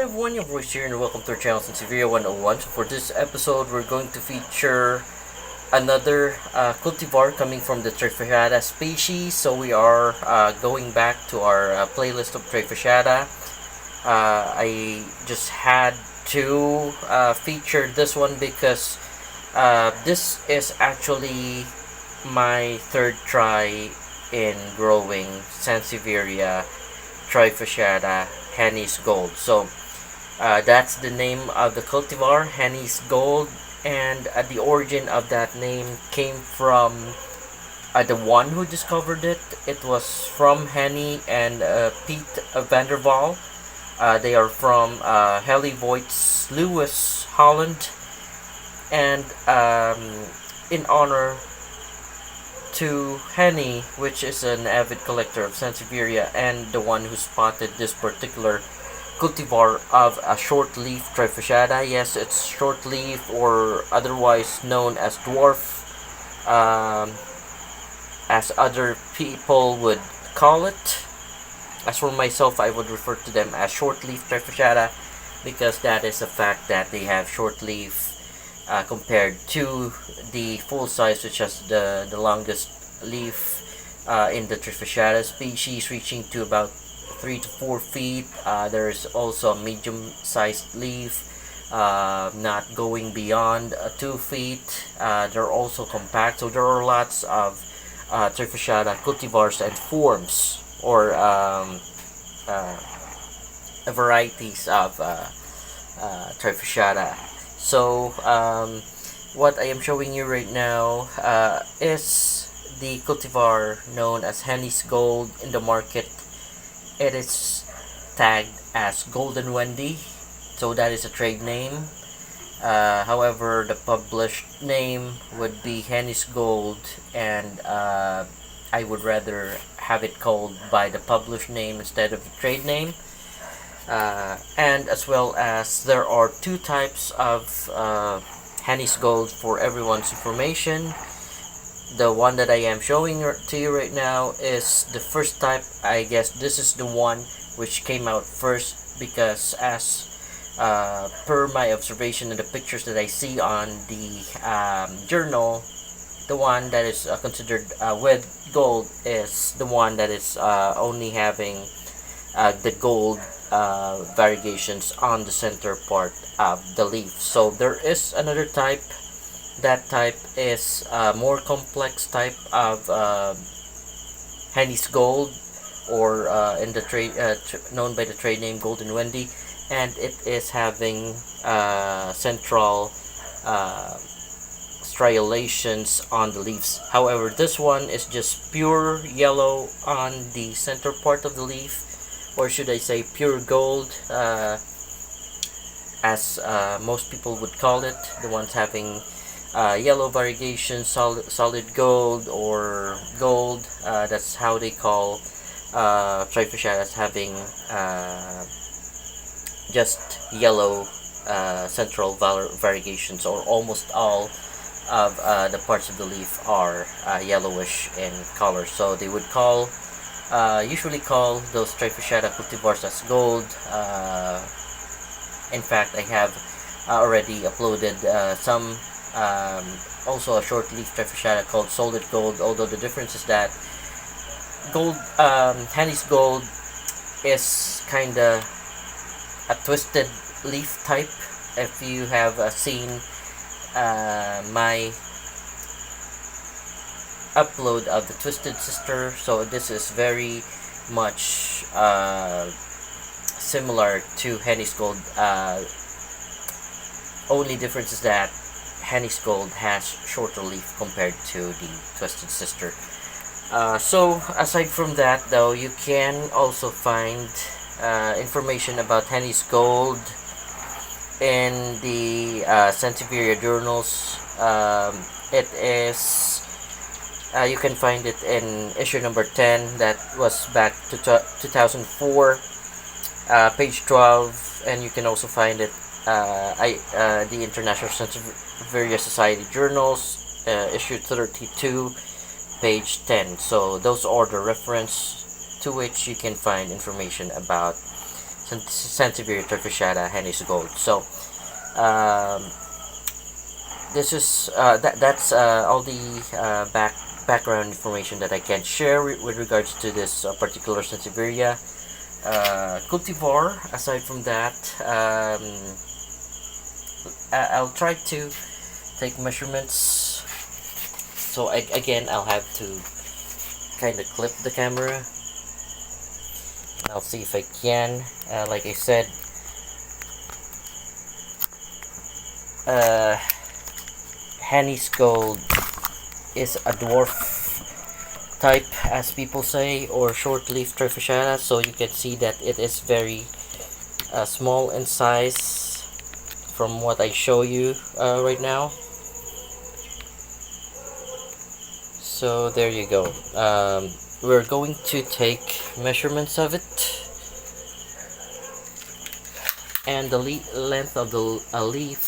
everyone, your voice here and welcome to our channel Sansevieria 101. So for this episode, we're going to feature another cultivar coming from the trifasciata species. So we are going back to our playlist of trifasciata. I just had to feature this one because this is actually my third try in growing Sansevieria trifasciata Henny's Gold. So that's the name of the cultivar, Henny's Gold, and the origin of that name came from the one who discovered it. It was from Henny and Piet van der Waal. They are from Hellevoets, Lewis, Holland, and in honor to Henny, which is an avid collector of Sansevieria and the one who spotted this particular cultivar of a short-leaf trifasciata. Yes, it's short-leaf, or otherwise known as dwarf, as other people would call it. As for myself, I would refer to them as short-leaf trifasciata because that is a fact that they have short leaf compared to the full size, which has the longest leaf in the trifasciata species, reaching to about 3 to 4 feet. There is also a medium-sized leaf, not going beyond 2 feet. They're also compact, so there are lots of trifasciata cultivars and forms, or varieties of trifasciata. So what I am showing you right now is the cultivar known as Henny's Gold in the market. It is tagged as Golden Wendy, so that is a trade name. However, the published name would be Henny's Gold, and I would rather have it called by the published name instead of the trade name. And as well as there are two types of Henny's Gold for everyone's information. The one that I am showing to you right now is the first type. I guess this is the one which came out first because, as per my observation and the pictures that I see on the journal, the one that is considered with gold is the one that is only having the gold variegations on the center part of the leaf. So there is another type. That type is a more complex type of Henny's Gold, or in the trade known by the trade name Golden Wendy, and it is having central striations on the leaves. However, this one is just pure yellow on the center part of the leaf, or should I say pure gold, as most people would call it. The ones having yellow variegation, solid gold, or gold. That's how they call trifasciatas, having just yellow central variegations, or almost all of the parts of the leaf are yellowish in color. So they would usually call those trifasciata cultivars as gold. In fact, I have already uploaded some also a short leaf trifasciata called solid gold, although the difference is that gold, Henny's Gold, is kinda a twisted leaf type. If you have seen my upload of the Twisted Sister, so this is very much similar to Henny's Gold. Only difference is that Henny's Gold has shorter leaf compared to the Twisted Sister. So aside from that, though, you can also find information about Henny's Gold in the Sansevieria journals. It is you can find it in issue number 10, that was back to 2004, page 12, and you can also find it the International Sansevieria Society journals, issue 32, page 10. So those are the reference to which you can find information about Sansevieria trifasciata Henny's Gold. So um, this is that's all the background information that I can share with regards to this particular Sansevieria cultivar. Aside from that, I'll try to take measurements. So again, I'll have to kind of clip the camera. I'll see if I can. Like I said, Henny's Gold is a dwarf type, as people say, or short leaf trifasciata. So you can see that it is very small in size from what I show you right now. So there you go. We're going to take measurements of it, and the length of the leaf,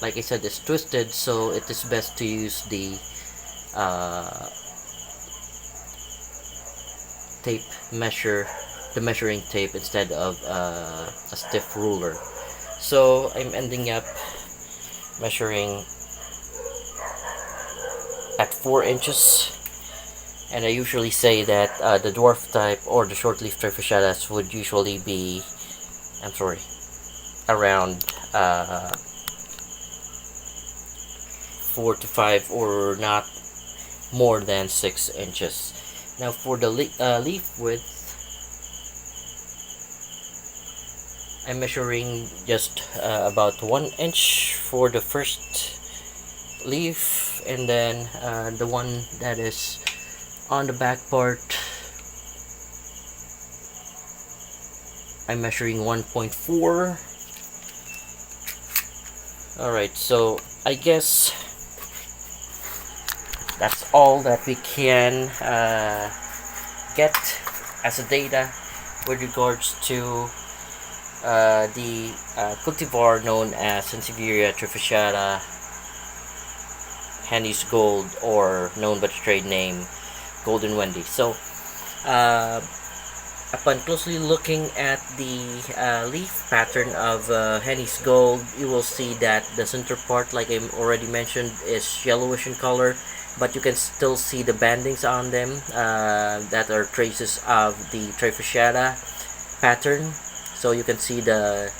like I said, is twisted, so it is best to use the measuring tape instead of a stiff ruler. So I'm ending up measuring at 4 inches, and I usually say that the dwarf type or the short leaf trifasciatas would usually be, around 4 to 5, or not more than 6 inches. Now for the leaf width, I'm measuring just about 1 inch for the first leaf, and then the one that is on the back part, I'm measuring 1.4. Alright, so I guess that's all that we can get as a data with regards to the cultivar known as Sansevieria trifasciata Henny's Gold, or known by the trade name Golden Wendy. So upon closely looking at the leaf pattern of Henny's Gold, you will see that the center part, like I already mentioned, is yellowish in color, but you can still see the bandings on them that are traces of the trifasciata pattern. So you can see the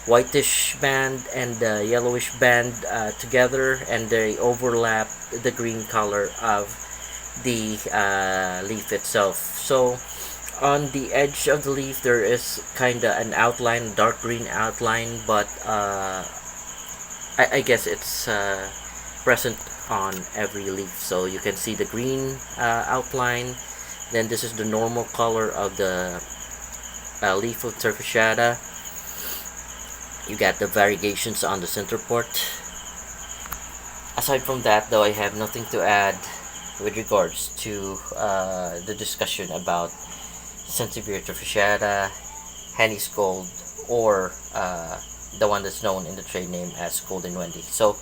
whitish band and the yellowish band together, and they overlap the green color of the leaf itself. So on the edge of the leaf there is kind of an outline, dark green outline, but I guess it's present on every leaf. So you can see the green outline. Then this is the normal color of the leaf of trifasciata. You got the variegations on the center part. Aside from that, though, I have nothing to add with regards to the discussion about Sansevieria trifasciata, Henny's Gold, or the one that's known in the trade name as Golden Wendy. So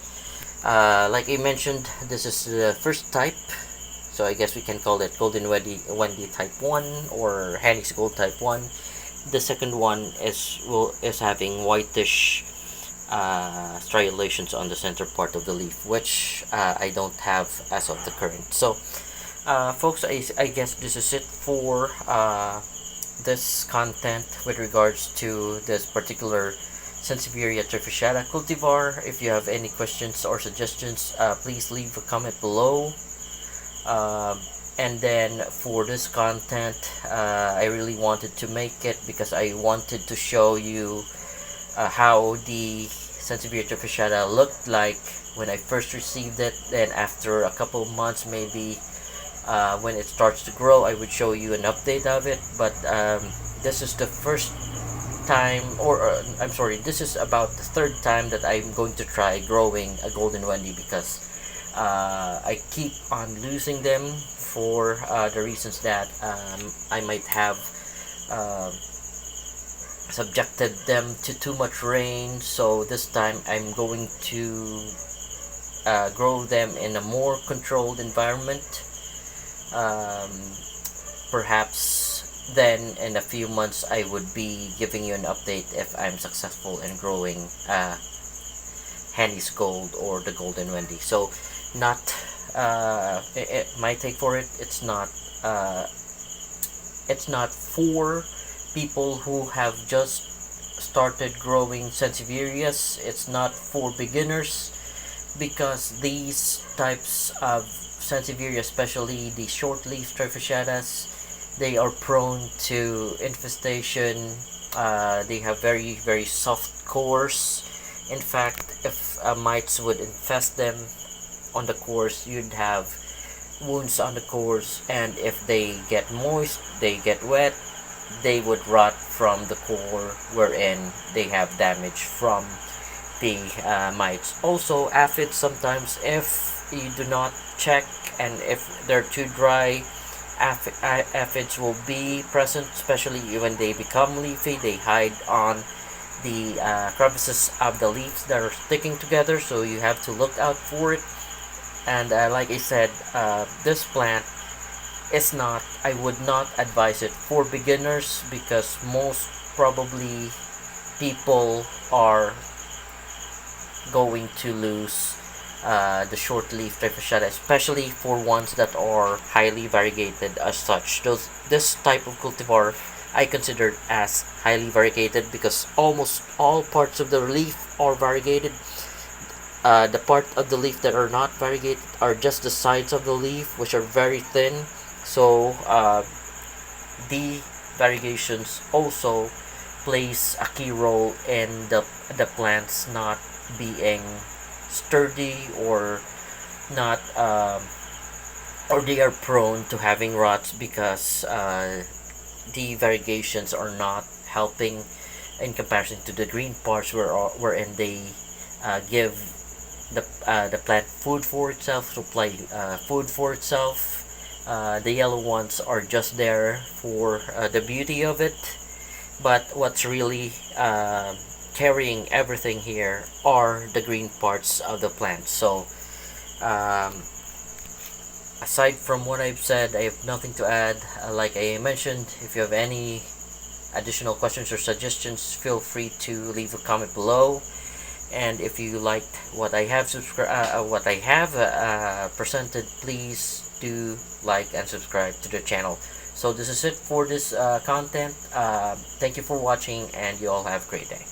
like I mentioned, this is the first type, so I guess we can call it Golden Wendy type 1 or Henny's Gold type 1. The second one is having whitish striations on the center part of the leaf, which I don't have as of the current. So folks, I guess this is it for this content with regards to this particular Sansevieria trifasciata cultivar. If you have any questions or suggestions, please leave a comment below. And then for this content, I really wanted to make it because I wanted to show you how the Sansevieria trifasciata looked like when I first received it. Then after a couple of months, maybe when it starts to grow, I would show you an update of it. But this is the first time, or this is about the third time that I'm going to try growing a Golden Wendy, because I keep on losing them for the reasons that I might have subjected them to too much rain. So this time I'm going to grow them in a more controlled environment, perhaps then in a few months I would be giving you an update if I'm successful in growing Henny's Gold or the Golden Wendy. So not my take for it, it's not for people who have just started growing Sansevierias. It's not for beginners because these types of Sansevieria, especially the short leaf trifasciatas, they are prone to infestation. They have very soft cores. In fact, if mites would infest them on the cores, you'd have wounds on the cores, and if they get moist, they get wet, they would rot from the core wherein they have damage from the mites. Also, aphids sometimes, if you do not check and if they're too dry, aphids will be present, especially when they become leafy. They hide on the crevices of the leaves that are sticking together, so you have to look out for it. And like I said, this plant is not, I would not advise it for beginners because most probably people are going to lose the short leaf trifasciata, especially for ones that are highly variegated as such. This type of cultivar I consider as highly variegated because almost all parts of the leaf are variegated. The part of the leaf that are not variegated are just the sides of the leaf, which are very thin. So the variegations also plays a key role in the plants not being sturdy or not or they are prone to having rots because the variegations are not helping in comparison to the green parts wherein they give the plant food for itself, supply food for itself. The yellow ones are just there for the beauty of it, but what's really carrying everything here are the green parts of the plant. So um, aside from what I've said, I have nothing to add. Like I mentioned, if you have any additional questions or suggestions, feel free to leave a comment below. And if you liked what I have presented, please do like and subscribe to the channel. So this is it for this content. Thank you for watching, and you all have a great day.